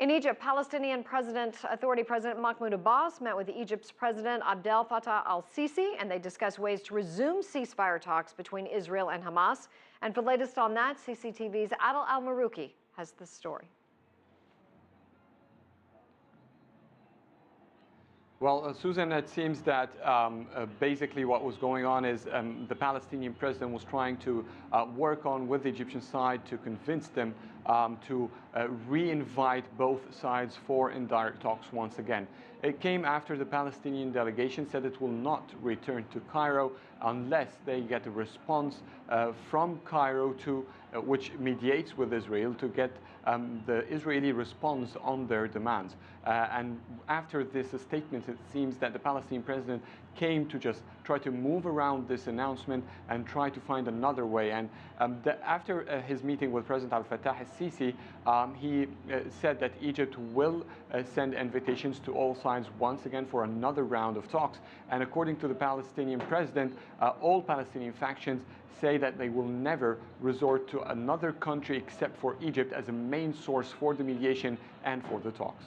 In Egypt, Palestinian Authority President Mahmoud Abbas met with Egypt's President Abdel-Fattah al-Sisi, and they discussed ways to resume ceasefire talks between Israel and Hamas. And for the latest on that, CCTV's Adel has the story. Well, Susan, it seems that basically what was going on is the Palestinian president was trying to work on with the Egyptian side to convince them to re-invite both sides for indirect talks once again. It came after the Palestinian delegation said it will not return to Cairo unless they get a response from Cairo to which mediates with Israel to get the Israeli response on their demands. And after this statement, it seems that the Palestinian president came to just try to move around this announcement and try to find another way. And after his meeting with President Abdel-Fattah al-Sisi, he said that Egypt will send invitations to all sides once again for another round of talks. And according to the Palestinian president, all Palestinian factions say that they will never resort to another country except for Egypt as a main source for the mediation and for the talks.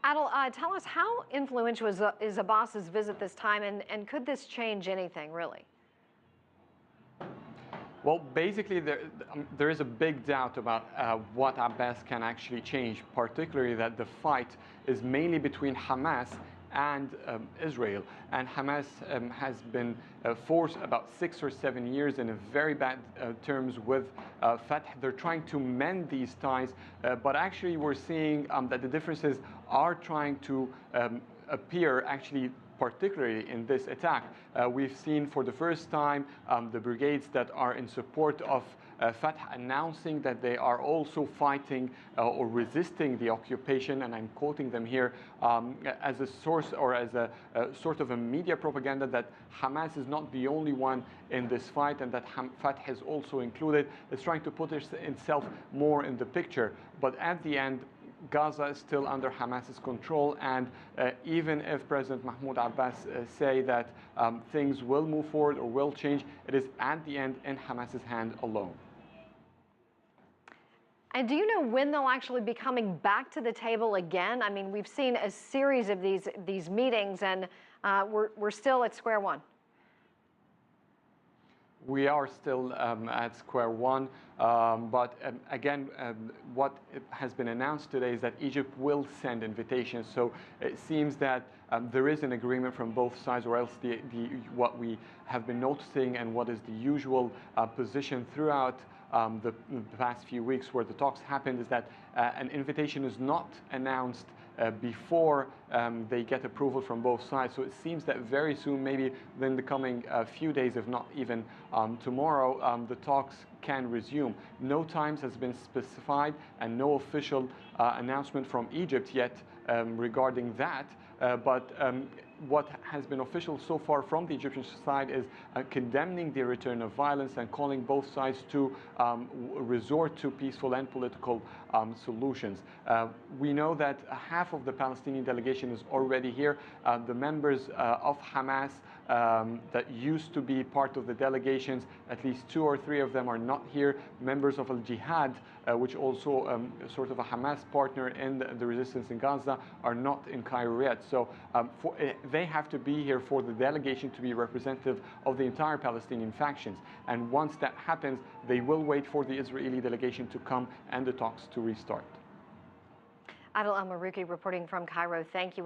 Adel, tell us, how influential is Abbas's visit this time, and could this change anything, really? Well, basically, there is a big doubt about what Abbas can actually change, particularly that the fight is mainly between Hamas and Israel. And Hamas has been forced about 6 or 7 years in a very bad terms with Fatah. They're trying to mend these ties, but actually we're seeing that the differences are trying to appear actually particularly in this attack. We've seen for the first time the brigades that are in support of Fatah announcing that they are also fighting or resisting the occupation, and I'm quoting them here as a source or as a sort of a media propaganda that Hamas is not the only one in this fight and that Fatah is also included. It's trying to put itself more in the picture, but at the end Gaza is still under Hamas's control, and even if President Mahmoud Abbas say that things will move forward or will change, it is at the end in Hamas's hand alone. And do you know when they'll actually be coming back to the table again? I mean, we've seen a series of these meetings, and we're still at square one. We are still at square one, but again, what has been announced today is that Egypt will send invitations. So it seems that there is an agreement from both sides, or else what we have been noticing and what is the usual position throughout the past few weeks where the talks happened is that an invitation is not announced before they get approval from both sides. So it seems that very soon, maybe within the coming few days, if not even tomorrow, the talks can resume. No times has been specified and no official announcement from Egypt yet regarding that, but what has been official so far from the Egyptian side is condemning the return of violence and calling both sides to resort to peaceful and political solutions. We know that half of the Palestinian delegation is already here. The members of Hamas that used to be part of the delegations, at least 2 or 3 of them are not here. Members of al-Jihad, which also sort of a Hamas partner in the resistance in Gaza, are not in Cairo yet. So they have to be here for the delegation to be representative of the entire Palestinian factions. And once that happens, they will wait for the Israeli delegation to come and the talks to restart. Adel reporting from Cairo. Thank you.